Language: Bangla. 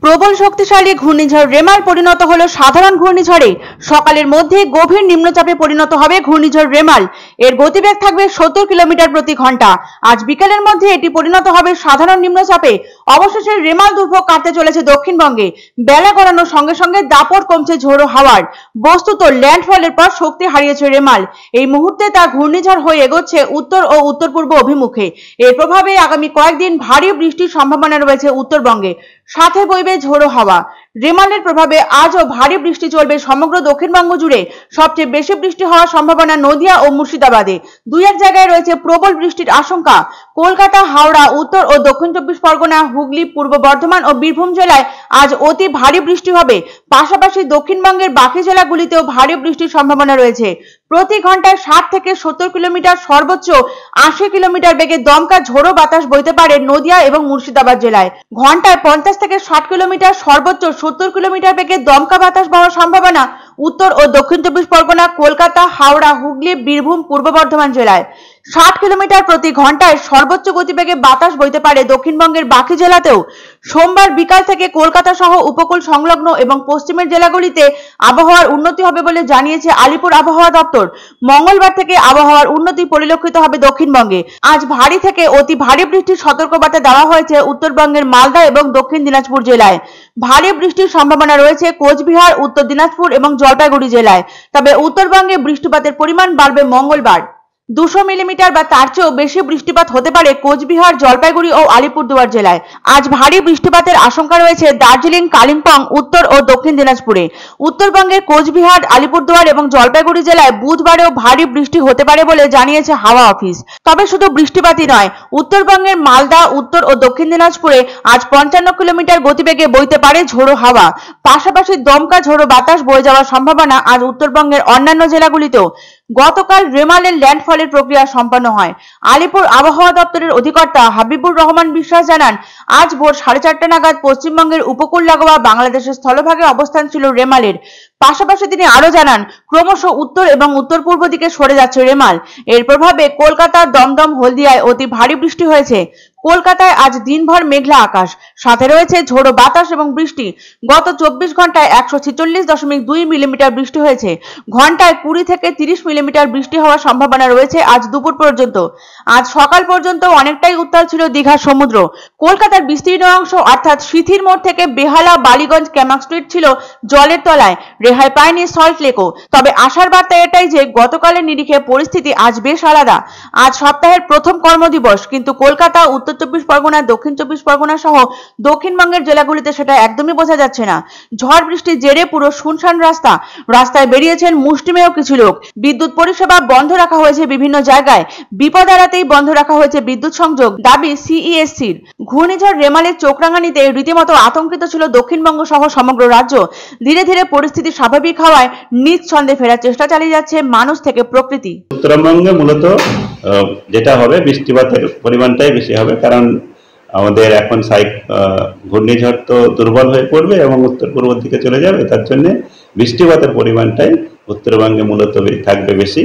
প্রবল শক্তিশালী ঘূর্ণিঝড় রেমাল পরিণত হলো সাধারণ ঘূর্ণিঝড়ে। সকালের মধ্যে গভীর নিম্নচাপে পরিণত হবে ঘূর্ণিঝড় রেমাল। এর গতিবেগ থাকবে 70 কিলোমিটার প্রতি ঘন্টা। আজ বিকেলের মধ্যে এটি পরিণত হবে সাধারণ নিম্নচাপে। অবশেষে রেমাল দুর্ভোগ কাটতে চলেছে দক্ষিণবঙ্গে। বেলা গড়ানোর সঙ্গে সঙ্গে দাপট কমছে ঝোড়ো হাওয়ার। বস্তুত ল্যান্ডফলের পর শক্তি হারিয়েছে রেমাল। এই মুহূর্তে তা ঘূর্ণিঝড় হয়ে এগোচ্ছে উত্তর ও উত্তর পূর্ব অভিমুখে। এর প্রভাবে আগামী কয়েকদিন ভারী বৃষ্টির সম্ভাবনা রয়েছে উত্তরবঙ্গে, সাথে বইবে ঝোড়ো হাওয়া। রেমালের প্রভাবে আজও ভারী বৃষ্টি চলবে সমগ্র দক্ষিণবঙ্গ জুড়ে। সবচেয়ে বেশি বৃষ্টি হওয়ার সম্ভাবনা নদিয়া ও মুর্শিদাবাদে। দুই এক জায়গায় রয়েছে প্রবল বৃষ্টির আশঙ্কা। কলকাতা, হাওড়া, উত্তর ও দক্ষিণ চব্বিশ পরগনা, হুগলি, পূর্ব বর্ধমান ও বীরভূম জেলায় আজ অতি ভারী বৃষ্টি হবে। পাশাপাশি দক্ষিণবঙ্গের বাকি জেলাগুলিতেও ভারী বৃষ্টির সম্ভাবনা রয়েছে। প্রতি ঘন্টায় 60 থেকে 70 কিলোমিটার, সর্বোচ্চ 80 কিলোমিটার বেগে দমকা ঝোড়ো বাতাস বইতে পারে নদিয়া এবং মুর্শিদাবাদ জেলায়। ঘন্টায় 50 থেকে 60 কিলোমিটার, সর্বোচ্চ 70 কিলোমিটার বেগে দমকা বাতাস বওয়ার সম্ভাবনা উত্তর ও দক্ষিণ চব্বিশ পরগনা, কলকাতা, হাওড়া, হুগলি, বীরভূম, পূর্ব বর্ধমান জেলায়। 60 কিলোমিটার প্রতি ঘন্টায় সর্বোচ্চ গতিবেগে বাতাস বইতে পারে দক্ষিণবঙ্গের বাকি জেলাতেও। সোমবার বিকাল থেকে কলকাতা সহ উপকূল সংলগ্ন এবং পশ্চিমের জেলাগুলিতে আবহাওয়ার উন্নতি হবে বলে জানিয়েছে আলিপুর আবহাওয়া দপ্তর। মঙ্গলবার থেকে আবহাওয়ার উন্নতি পরিলক্ষিত হবে দক্ষিণবঙ্গে। আজ ভারী থেকে অতি ভারী বৃষ্টির সতর্কবার্তা দেওয়া হয়েছে উত্তরবঙ্গের মালদা এবং দক্ষিণ দিনাজপুর জেলায়। ভারী বৃষ্টির সম্ভাবনা রয়েছে কোচবিহার, উত্তর দিনাজপুর এবং জলপাইগুড়ি জেলায়। তবে উত্তরবঙ্গে বৃষ্টিপাতের পরিমাণ বাড়বে মঙ্গলবার। 200 মিলিমিটার বা তার চেয়েও বেশি বৃষ্টিপাত হতে পারে কোচবিহার, জলপাইগুড়ি ও আলিপুরদুয়ার জেলায়। আজ ভারী বৃষ্টিপাতের আশঙ্কা রয়েছে দার্জিলিং, কালিম্পং, উত্তর ও দক্ষিণ দিনাজপুরে। উত্তরবঙ্গের কোচবিহার, আলিপুরদুয়ার এবং জলপাইগুড়ি জেলায় বুধবারেও ভারী বৃষ্টি হতে পারে বলে জানিয়েছে হাওয়া অফিস। তবে শুধু বৃষ্টিপাতই নয়, উত্তরবঙ্গের মালদা, উত্তর ও দক্ষিণ দিনাজপুরে আজ 55 কিলোমিটার গতিবেগে বইতে পারে ঝোড়ো হাওয়া। পাশাপাশি দমকা ঝোড়ো বাতাস বয়ে যাওয়ার সম্ভাবনা আজ উত্তরবঙ্গের অন্যান্য জেলাগুলিতেও। গতকাল রেমালের ল্যান্ডফলের প্রক্রিয়া সম্পন্ন হয়। আলিপুর আবহাওয়া দপ্তরের অধিকর্তা হাবিবুর রহমান বিশ্বাস জানান, আজ ভোর 4:30 নাগাদ পশ্চিমবঙ্গের উপকূল লাগোয়া বাংলাদেশের স্থলভাগে অবস্থান ছিল রেমালের। পাশাপাশি তিনি আরো জানান, ক্রমশ উত্তর এবং উত্তর পূর্ব দিকে সরে যাচ্ছে রেমাল। এর প্রভাবে কলকাতা, দমদম, হলদিয়ায় অতি ভারী বৃষ্টি হয়েছে। কলকাতায় আজ দিনভর মেঘলা আকাশ, সাথে রয়েছে ঝোড়ো বাতাস এবং বৃষ্টি। গত 24 ঘন্টায় 146.2 মিলিমিটার বৃষ্টি হয়েছে। ঘন্টায় 20 থেকে 30 মিলিমিটার বৃষ্টি হওয়ার সম্ভাবনা রয়েছে আজ দুপুর পর্যন্ত। আজ সকাল পর্যন্ত অনেকটাই উত্তাল ছিল দীঘার সমুদ্র। কলকাতার বিস্তীর্ণ অংশ অর্থাৎ সিথির মোড় থেকে বেহালা, বালিগঞ্জ, ক্যামাক স্ট্রিট ছিল জলের তলায়। রেহাই পায়নি সল্ট লেকও। তবে আশার বার্তা এটাই যে গতকালের নিরিখে পরিস্থিতি আজ বেশ আলাদা। আজ সপ্তাহের প্রথম কর্মদিবস, কিন্তু কলকাতা, উত্তর চব্বিশ পরগনা, দক্ষিণ চব্বিশ পরগনা সহ দক্ষিণবঙ্গের জেলাগুলিতে সেটা একদমই বোঝা যাচ্ছে না। ঝড় বৃষ্টির জেরে পুরো শুনশান রাস্তায় বেরিয়েছেন মুষ্টিমেয় কিছু লোক। বিদ্যুৎ পরিষেবা বন্ধ রাখা হয়েছে বিভিন্ন জায়গায়। বিপদ এড়াতেই বন্ধ রাখা হয়েছে বিদ্যুৎ সংযোগ, দাবি সিইএসসির। ঘূর্ণিঝড় রেমালের চোখরাঙানিতে রীতিমতো আতঙ্কিত ছিল দক্ষিণবঙ্গ সহ সমগ্র রাজ্য। ধীরে ধীরে পরিস্থিতি স্বাভাবিক হওয়ায় নিজ ছন্দে ফেরার চেষ্টা চালিয়ে যাচ্ছে মানুষ থেকে প্রকৃতি। উত্তরবঙ্গে মূলত যেটা হবে, বৃষ্টিপাতের পরিমাণটাই বেশি হবে, কারণ আমাদের এখন ঘূর্ণিঝড় তো দুর্বল হয়ে পড়বে এবং উত্তর পূর্ব দিকে চলে যাবে। তার জন্য বৃষ্টিপাতের পরিমাণটাই উত্তরবঙ্গে মূলত থাকবে বেশি।